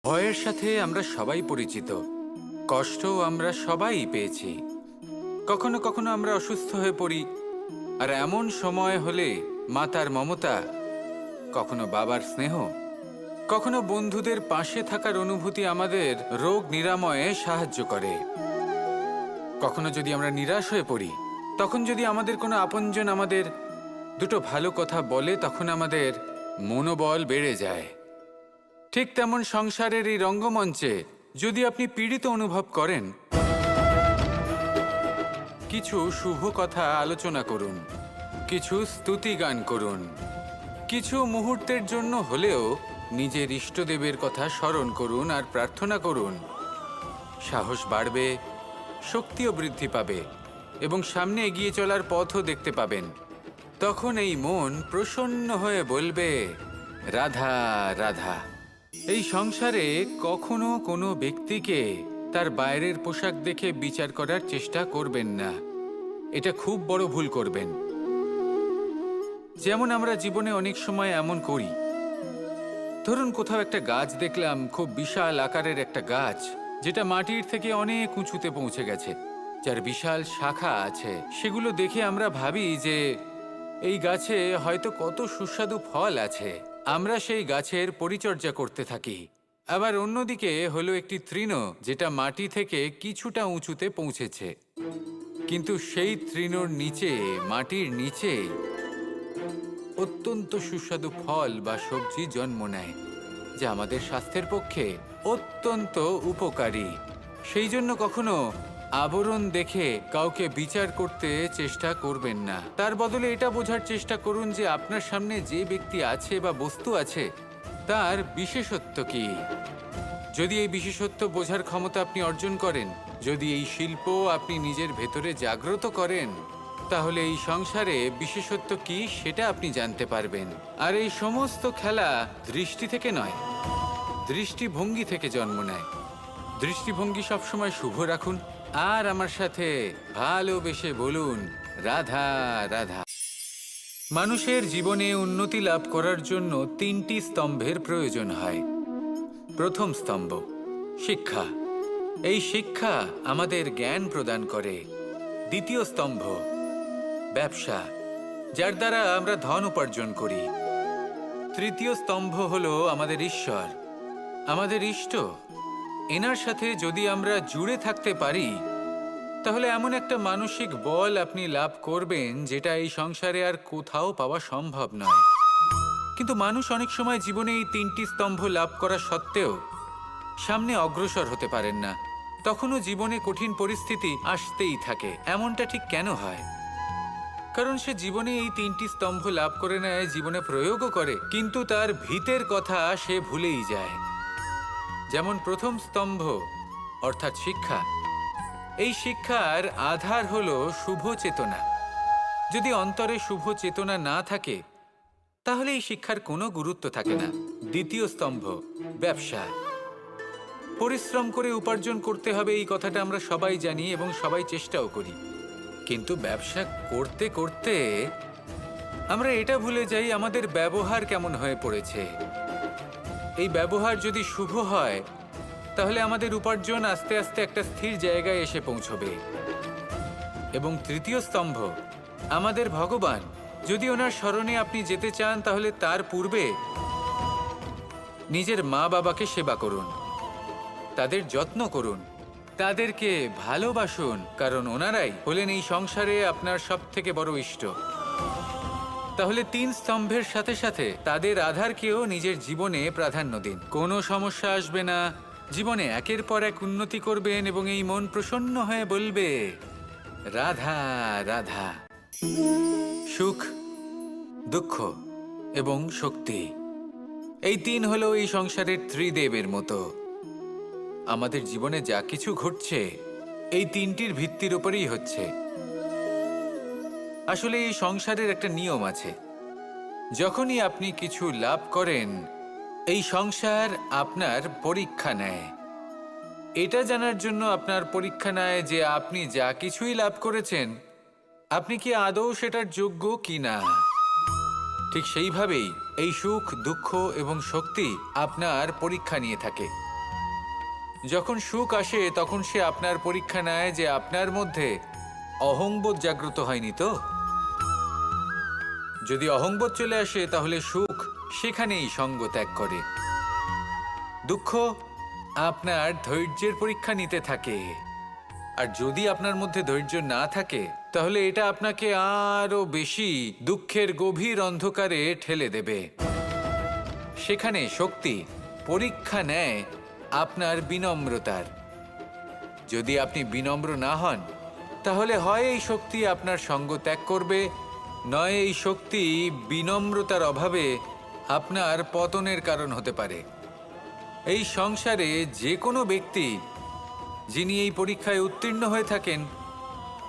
ভয়ের সাথে আমরা সবাই পরিচিত, কষ্টও আমরা সবাই পেয়েছি। কখনো কখনো আমরা অসুস্থ হয়ে পড়ি, আর এমন সময় হলে মাতার মমতা, কখনো বাবার স্নেহ, কখনো বন্ধুদের পাশে থাকার অনুভূতি আমাদের রোগ নিরাময়ে সাহায্য করে। কখনো যদি আমরা নিরাশ হয়ে পড়ি, তখন যদি আমাদের কোনো আপনজন আমাদের দুটো ভালো কথা বলে, তখন আমাদের মনোবল বেড়ে যায়। ঠিক তেমন সংসারের এই রঙ্গমঞ্চে যদি আপনি পীড়িত অনুভব করেন, কিছু শুভ কথা আলোচনা করুন, কিছু স্তুতি গান করুন, কিছু মুহূর্তের জন্য হলেও নিজের ইষ্টদেবের কথা স্মরণ করুন আর প্রার্থনা করুন। সাহস বাড়বে, শক্তিও বৃদ্ধি পাবে এবং সামনে এগিয়ে চলার পথও দেখতে পাবেন। তখন এই মন প্রসন্ন হয়ে বলবে, রাধা রাধা। এই সংসারে কখনো কোনো ব্যক্তিকে তার বাইরের পোশাক দেখে বিচার করার চেষ্টা করবেন না। এটা খুব বড় ভুল করবেন। যেমন আমরা জীবনে অনেক সময় এমন করি। ধরুন কোথাও একটা গাছ দেখলাম, খুব বিশাল আকারের একটা গাছ, যেটা মাটির থেকে অনেক উঁচুতে পৌঁছে গেছে, যার বিশাল শাখা আছে। সেগুলো দেখে আমরা ভাবি যে এই গাছে হয়তো কত সুস্বাদু ফল আছে। আমরা সেই গাছের পরিচর্যা করতে থাকি। আবার অন্যদিকে হলো একটি তৃণ, যেটা মাটি থেকে কিছুটা উঁচুতে পৌঁছেছে, কিন্তু সেই তৃণর নিচে, মাটির নিচে অত্যন্ত সুস্বাদু ফল বা সবজি জন্ম নেয়, যা আমাদের স্বাস্থ্যের পক্ষে অত্যন্ত উপকারী। সেই জন্য কখনো আবরণ দেখে কাউকে বিচার করতে চেষ্টা করবেন না। তার বদলে এটা বোঝার চেষ্টা করুন যে আপনার সামনে যে ব্যক্তি আছে বা বস্তু আছে, তার বিশেষত্ব কি। যদি এই বিশেষত্ব বোঝার ক্ষমতা আপনি অর্জন করেন, যদি এই শিল্প আপনি নিজের ভেতরে জাগ্রত করেন, তাহলে এই সংসারে বিশেষত্ব কি সেটা আপনি জানতে পারবেন। আর এই সমস্ত খেলা দৃষ্টি থেকে নয়, দৃষ্টিভঙ্গি থেকে জন্ম নেয়। দৃষ্টিভঙ্গি সবসময় শুভ রাখুন আর আমার সাথে ভালোবেসে বলুন, রাধা রাধা। মানুষের জীবনে উন্নতি লাভ করার জন্য তিনটি স্তম্ভের প্রয়োজন হয়। প্রথম স্তম্ভ শিক্ষা। এই শিক্ষা আমাদের জ্ঞান প্রদান করে। দ্বিতীয় স্তম্ভ ব্যবসা, যার দ্বারা আমরা ধন উপার্জন করি। তৃতীয় স্তম্ভ হলো আমাদের ঈশ্বর, আমাদের ইষ্ট। এনার সাথে যদি আমরা জুড়ে থাকতে পারি, তাহলে এমন একটা মানসিক বল আপনি লাভ করবেন, যেটা এই সংসারে আর কোথাও পাওয়া সম্ভব নয়। কিন্তু মানুষ অনেক সময় জীবনে এই তিনটি স্তম্ভ লাভ করা সত্ত্বেও সামনে অগ্রসর হতে পারেন না। তখনও জীবনে কঠিন পরিস্থিতি আসতেই থাকে। এমনটা ঠিক কেন হয়? কারণ সে জীবনে এই তিনটি স্তম্ভ লাভ করে নেয়, জীবনে প্রয়োগও করে, কিন্তু তার ভিতের কথা সে ভুলেই যায়। যেমন প্রথম স্তম্ভ অর্থাৎ শিক্ষা। এই শিক্ষার আধার হলো শুভ চেতনা। যদি অন্তরে শুভ চেতনা না থাকে, তাহলে এই শিক্ষার কোনো গুরুত্ব থাকে না। দ্বিতীয় স্তম্ভ ব্যবসা। পরিশ্রম করে উপার্জন করতে হবে, এই কথাটা আমরা সবাই জানি এবং সবাই চেষ্টাও করি। কিন্তু ব্যবসা করতে করতে আমরা এটা ভুলে যাই আমাদের ব্যবহার কেমন হয়ে পড়েছে। এই ব্যবহার যদি শুভ হয়, তাহলে আমাদের উপার্জন আস্তে আস্তে একটা স্থির জায়গায় এসে পৌঁছবে। এবং তৃতীয় স্তম্ভ আমাদের ভগবান। যদি ওনার স্মরণে আপনি যেতে চান, তাহলে তার পূর্বে নিজের মা বাবাকে সেবা করুন, তাদের যত্ন করুন, তাদেরকে ভালোবাসুন, কারণ ওনারাই হলেন এই সংসারে আপনার সবথেকে বড় ইষ্ট। তাহলে তিন স্তম্ভের সাথে সাথে তাদের আধারকেও নিজের জীবনে প্রাধান্য দিন। কোনো সমস্যা আসবে না, জীবনে একের পর এক উন্নতি করবেন এবং এই মন প্রসন্ন হয়ে বলবে, রাধা রাধা। সুখ, দুঃখ এবং শক্তি, এই তিন হলো এই সংসারের ত্রিদেবের মতো। আমাদের জীবনে যা কিছু ঘটছে এই তিনটির ভিত্তির উপরেই হচ্ছে। আসলে এই সংসারের একটা নিয়ম আছে। যখনই আপনি কিছু লাভ করেন, এই সংসার আপনার পরীক্ষা নেয়। এটা জানার জন্য আপনার পরীক্ষা নেয় যে আপনি যা কিছুই লাভ করেছেন, আপনি কি আদৌ সেটার যোগ্য কি না। ঠিক সেইভাবেই এই সুখ, দুঃখ এবং শক্তি আপনার পরীক্ষা নিয়ে থাকে। যখন সুখ আসে তখন সে আপনার পরীক্ষা নেয় যে আপনার মধ্যে অহংবোধ জাগ্রত হয়নি তো। যদি অহংবোধ চলে আসে তাহলে সুখ সেখানেই সঙ্গ ত্যাগ করে। দুঃখ আপনার ধৈর্যের পরীক্ষা নিতে থাকে, আর যদি আপনার মধ্যে ধৈর্য না থাকে তাহলে এটা আপনাকে আরো বেশি দুঃখের গভীর অন্ধকারে ঠেলে দেবে। সেখানে শক্তি পরীক্ষা নেয় আপনার বিনম্রতার। যদি আপনি বিনম্র না হন তাহলে হয় এই শক্তি আপনার সঙ্গ ত্যাগ করবে, নয় এই শক্তি বিনম্রতার অভাবে আপনার পতনের কারণ হতে পারে। এই সংসারে যে কোনো ব্যক্তি যিনি এই পরীক্ষায় উত্তীর্ণ হয়ে থাকেন,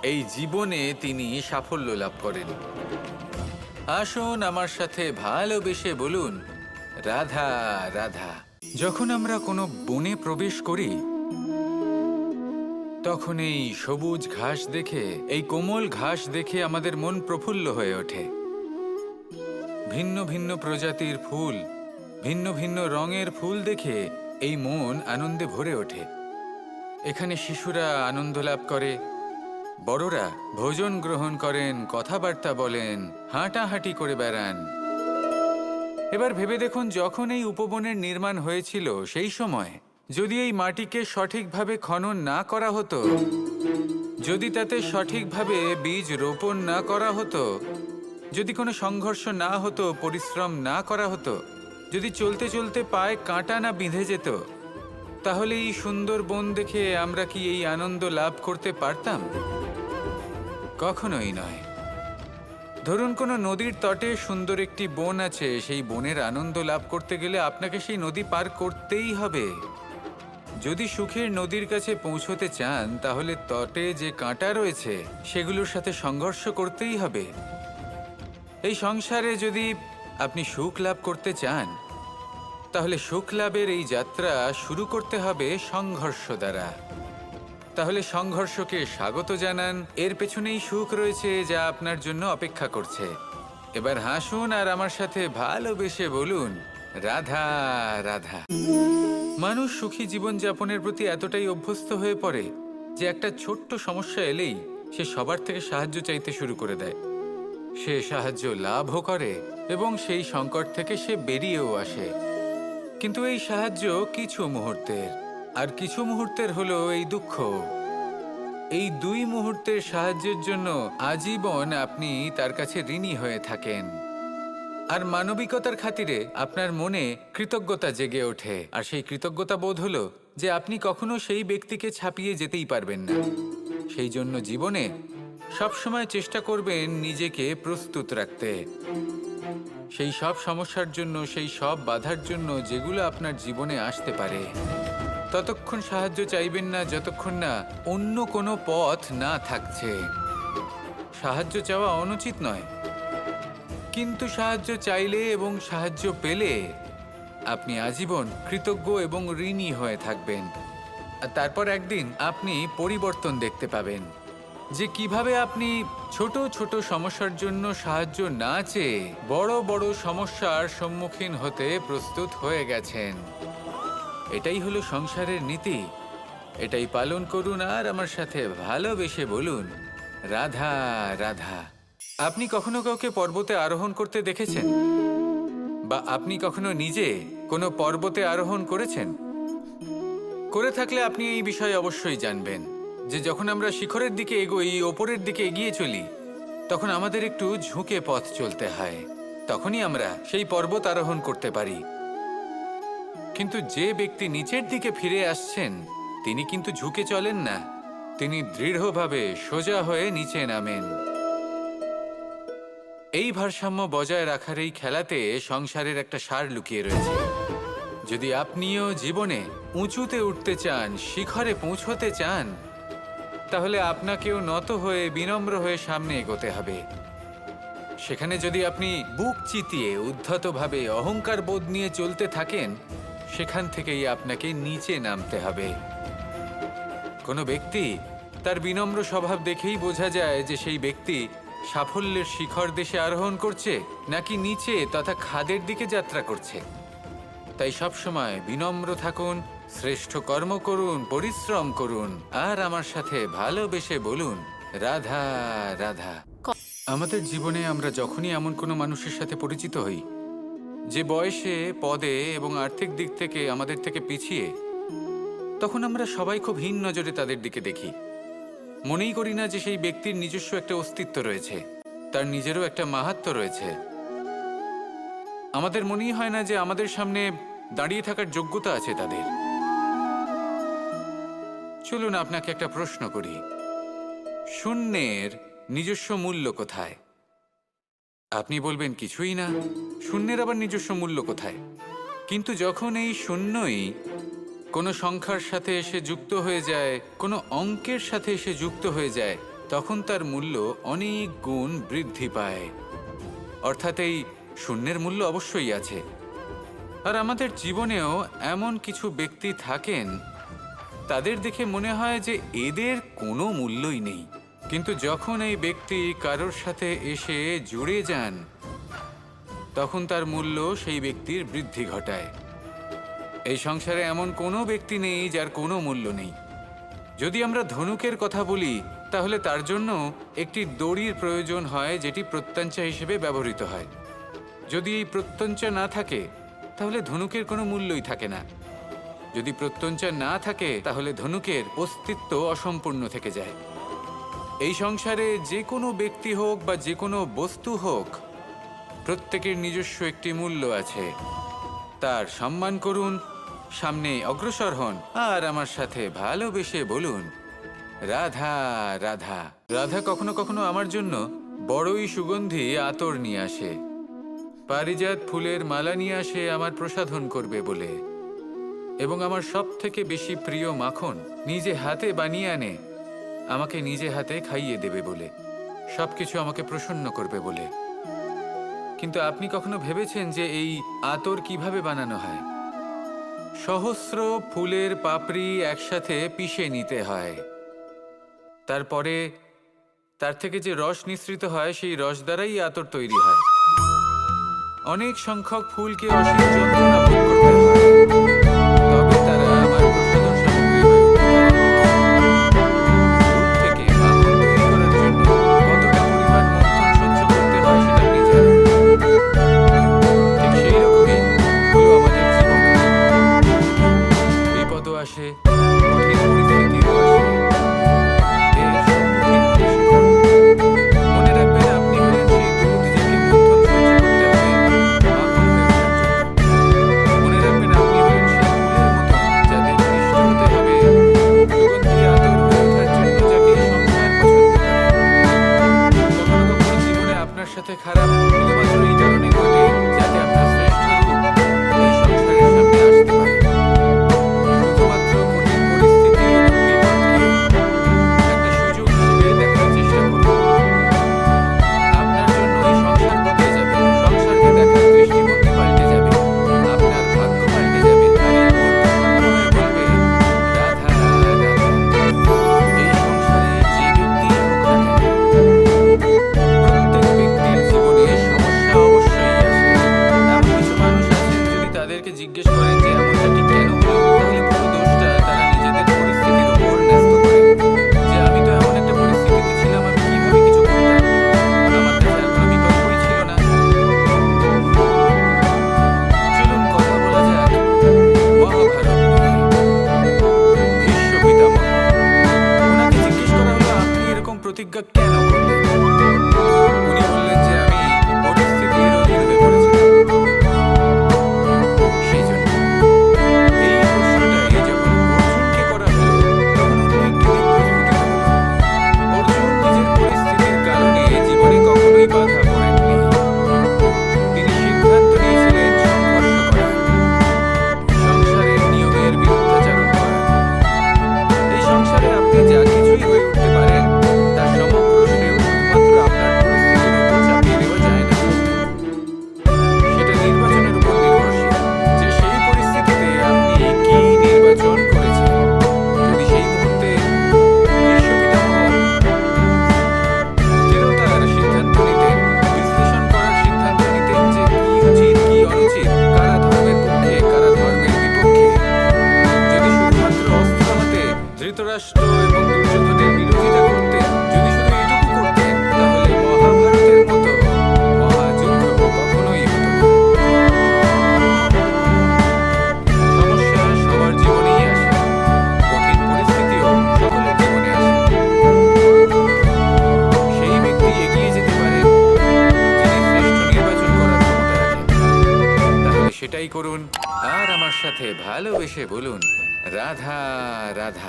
এই জীবনে তিনি সাফল্য লাভ করেন। আসুন আমার সাথে ভালোবেসে বলুন, রাধা রাধা। যখন আমরা কোনো বনে প্রবেশ করি তখন এই সবুজ ঘাস দেখে, এই কোমল ঘাস দেখে আমাদের মন প্রফুল্ল হয়ে ওঠে। ভিন্ন ভিন্ন প্রজাতির ফুল, ভিন্ন ভিন্ন রঙের ফুল দেখে এই মন আনন্দে ভরে ওঠে। এখানে শিশুরা আনন্দ লাভ করে, বড়রা ভোজন গ্রহণ করেন, কথাবার্তা বলেন, হাঁটাহাঁটি করে বেড়ান। এবার ভেবে দেখুন, যখন এই উপবনের নির্মাণ হয়েছিল সেই সময় যদি এই মাটিকে সঠিকভাবে খনন না করা হতো, যদি তাতে সঠিকভাবে বীজ রোপণ না করা হতো, যদি কোনো সংঘর্ষ না হতো, পরিশ্রম না করা হতো, যদি চলতে চলতে পায়ে কাঁটা না বিঁধে যেত, তাহলে এই সুন্দর বন দেখে আমরা কি এই আনন্দ লাভ করতে পারতাম? কখনোই নয়। ধরুন কোনো নদীর তটে সুন্দর একটি বন আছে, সেই বনের আনন্দ লাভ করতে গেলে আপনাকে সেই নদী পার করতেই হবে। যদি সুখের নদীর কাছে পৌঁছতে চান তাহলে তটে যে কাঁটা রয়েছে সেগুলোর সাথে সংঘর্ষ করতেই হবে। এই সংসারে যদি আপনি সুখ লাভ করতে চান তাহলে সুখ লাভের এই যাত্রা শুরু করতে হবে সংঘর্ষ দ্বারা। তাহলে সংঘর্ষকে স্বাগত জানান, এর পেছনেই সুখ রয়েছে যা আপনার জন্য অপেক্ষা করছে। এবার হাসুন আর আমার সাথে ভালোবেসে বলুন, রাধা রাধা। মানুষ সুখী জীবনযাপনের প্রতি এতটাই অভ্যস্ত হয়ে পড়ে যে একটা ছোট্ট সমস্যা এলেই সে সবার থেকে সাহায্য চাইতে শুরু করে দেয়। সে সাহায্য লাভও করে এবং সেই সংকট থেকে সে বেরিয়েও আসে। কিন্তু এই সাহায্য কিছু মুহূর্তের, আর কিছু মুহূর্তের হলো এই দুঃখ। এই দুই মুহূর্তের সাহায্যের জন্য আজীবন আপনি তার কাছে ঋণী হয়ে থাকেন। আর মানবিকতার খাতিরে আপনার মনে কৃতজ্ঞতা জেগে ওঠে, আর সেই কৃতজ্ঞতা বোধ হলো যে আপনি কখনো সেই ব্যক্তিকে ছাপিয়ে যেতেই পারবেন না। সেই জন্য জীবনে সবসময় চেষ্টা করবেন নিজেকে প্রস্তুত রাখতে সেই সব সমস্যার জন্য, সেই সব বাধার জন্য যেগুলো আপনার জীবনে আসতে পারে। ততক্ষণ সাহায্য চাইবেন না যতক্ষণ না অন্য কোনো পথ না থাকছে। সাহায্য চাওয়া অনুচিত নয়, কিন্তু সাহায্য চাইলে এবং সাহায্য পেলে আপনি আজীবন কৃতজ্ঞ এবং ঋণী হয়ে থাকবেন। আর তারপর একদিন আপনি পরিবর্তন দেখতে পাবেন যে কিভাবে আপনি ছোট ছোট সমস্যার জন্য সাহায্য না চেয়ে বড় বড় সমস্যার সম্মুখীন হতে প্রস্তুত হয়ে গেছেন। এটাই হলো সংসারের নীতি। এটাই পালন করুন আর আমার সাথে ভালোবেসে বলুন, রাধা রাধা। আপনি কখনো কাউকে পর্বতে আরোহণ করতে দেখেছেন? বা আপনি কখনো নিজে কোনো পর্বতে আরোহণ করেছেন? করে থাকলে আপনি এই বিষয়ে অবশ্যই জানবেন যে যখন আমরা শিখরের দিকে এগোই, ওপরের দিকে এগিয়ে চলি, তখন আমাদের একটু ঝুঁকে পথ চলতে হয়। তখনই আমরা সেই পর্বত আরোহণ করতে পারি। কিন্তু যে ব্যক্তি নিচের দিকে ফিরে আসছেন তিনি কিন্তু ঝুঁকে চলেন না, তিনি দৃঢ়ভাবে সোজা হয়ে নিচে নামেন। এই ভারসাম্য বজায় রাখার এই খেলাতে সংসারের একটা সার লুকিয়ে রয়েছে। যদি আপনিও জীবনে উঁচুতে উঠতে চান, শিখরে পৌঁছতে চান, তাহলে আপনাকেও নত হয়ে বিনম্র হয়ে সামনে এগোতে হবে। সেখানে যদি আপনি বুক চিতিয়ে উদ্ধতভাবে অহংকার বোধ নিয়ে চলতে থাকেন, সেখান থেকেই আপনাকে নিচে নামতে হবে। কোনো ব্যক্তি তার বিনম্র স্বভাব দেখেই বোঝা যায় যে সেই ব্যক্তি সাফল্যের শিখর দেশে আরোহণ করছে নাকি নিচে তথা খাদের দিকে যাত্রা করছে। তাই সবসময় বিনম্র থাকুন, শ্রেষ্ঠ কর্ম করুন, পরিশ্রম করুন, আর আমার সাথে ভালোবেসে বলুন রাধা রাধা। আমাদের জীবনে আমরা যখনই এমন কোনো মানুষের সাথে পরিচিত হই যে বয়সে, পদে এবং আর্থিক দিক থেকে আমাদের থেকে পিছিয়ে, তখন আমরা সবাই খুব হীন নজরে তাদের দিকে দেখি। মনেই করি না যে সেই ব্যক্তির নিজস্ব একটা অস্তিত্ব রয়েছে, তার নিজেরও একটা মাহাত্ম্য রয়েছে। আমাদের মনেই হয় না যে আমাদের সামনে দাঁড়িয়ে থাকার যোগ্যতা আছে তাদের। চলুন আপনাকে একটা প্রশ্ন করি, শূন্যের নিজস্ব মূল্য কোথায়? আপনি বলবেন কিছুই না। শূন্যের আবার নিজস্ব মূল্য কোথায়? কিন্তু যখন এই শূন্যই কোনো সংখ্যার সাথে এসে যুক্ত হয়ে যায়, কোনো অঙ্কের সাথে এসে যুক্ত হয়ে যায়, তখন তার মূল্য অনেক গুণ বৃদ্ধি পায়। অর্থাৎ এই শূন্যের মূল্য অবশ্যই আছে। আর আমাদের জীবনেও এমন কিছু ব্যক্তি থাকেন, তাদের দেখে মনে হয় যে এদের কোনো মূল্যই নেই। কিন্তু যখন এই ব্যক্তি কারোর সাথে এসে জুড়ে যান, তখন তার মূল্য সেই ব্যক্তির বৃদ্ধি ঘটায়। এই সংসারে এমন কোনো ব্যক্তি নেই যার কোনো মূল্য নেই। যদি আমরা ধনুকের কথা বলি, তাহলে তার জন্য একটি দড়ির প্রয়োজন হয়, যেটি প্রত্যঞ্চা হিসেবে ব্যবহৃত হয়। যদি এই প্রত্যঞ্চা না থাকে, তাহলে ধনুকের কোনো মূল্যই থাকে না। যদি প্রত্যঞ্চা না থাকে, তাহলে ধনুকের অস্তিত্ব অসম্পূর্ণ থেকে যায়। এই সংসারে যে কোনো ব্যক্তি হোক বা যে কোনো বস্তু হোক, প্রত্যেকের নিজস্ব একটি মূল্য আছে। তার সম্মান করুন, সামনে অগ্রসর হন, আর আমার সাথে ভালোবেসে বলুন রাধা রাধা। রাধা কখনো কখনো আমার জন্য বড়ই সুগন্ধি আতর নিয়ে আসে, পারিজাত ফুলের মালা নিয়ে আসে আমার প্রসাধন করবে বলে, এবং আমার সব থেকে বেশি প্রিয় মাখন নিজে হাতে বানিয়ে আনে আমাকে নিজে হাতে খাইয়ে দেবে বলে, সবকিছু আমাকে প্রসন্ন করবে বলে। কিন্তু আপনি কখনো ভেবেছেন যে এই আতর কিভাবে বানানো হয়? সহস্র ফুলের পাপড়ি একসাথে পিষে নিতে হয়, তারপরে তার থেকে যে রস নিঃসৃত হয়, সেই রস দ্বারাই আতর তৈরি হয়। অনেক সংখ্যক ফুলকে অসীম যন্ত্রণা ভোগ করতে হয়, তবে তারা আমার প্রসাধন সামগ্রী হয়ে উঠতে পারে। দুধ থেকে মাখন তৈরি করার জন্য কতটা পরিমাণ মন্থন সহ্য করতে হয় সেটা আপনি জানেন। ঠিক সেই রকমই হলো আমাদের জীবন। বিপদও আসে, কঠিন পরিস্থিতিও আসে। এর সম্মুখীন হতে শিখুন। মনে রাখবেন, আপনি হলেন সেই দুধ যাকে মন্থন সহ্য করতে হবে মাখন হয়ে ওঠার জন্য। মনে রাখবেন, আপনি হলেন সেই ফুলের মতো যাদের মিষ্ট হতে হবে সুগন্ধি আতর হয়ে ওঠার জন্য, যাকে সংসার পছন্দ করে। কখনো কখনো জীবনে আপনার সাথে খারাপ শুধুমাত্র এই কারণে ঘটে যাতে আপনার শ্রেষ্ঠ রূপ এই সংসারের সামনে আসতে পারে। শুধুমাত্র কঠিন পরিস্থিতি ধৃতরাষ্ট্র এবং দুর্যোধনের বিরোধিতা করতেন, যদি শুধু এটুকু করতেন, তাহলে মহাভারতের মতো মহাযুদ্ধ কখনোই হতো না। সমস্যা সবার জীবনেই আসে, কঠিন পরিস্থিতিও সকলের জীবনে আসে। সেই ব্যক্তি এগিয়ে যেতে পারেন যিনি শ্রেষ্ঠ নির্বাচন করার ক্ষমতা রাখেন। তাহলে সেটাই করুন আর আমার সাথে ভালোবেসে বলুন রাধা রাধা।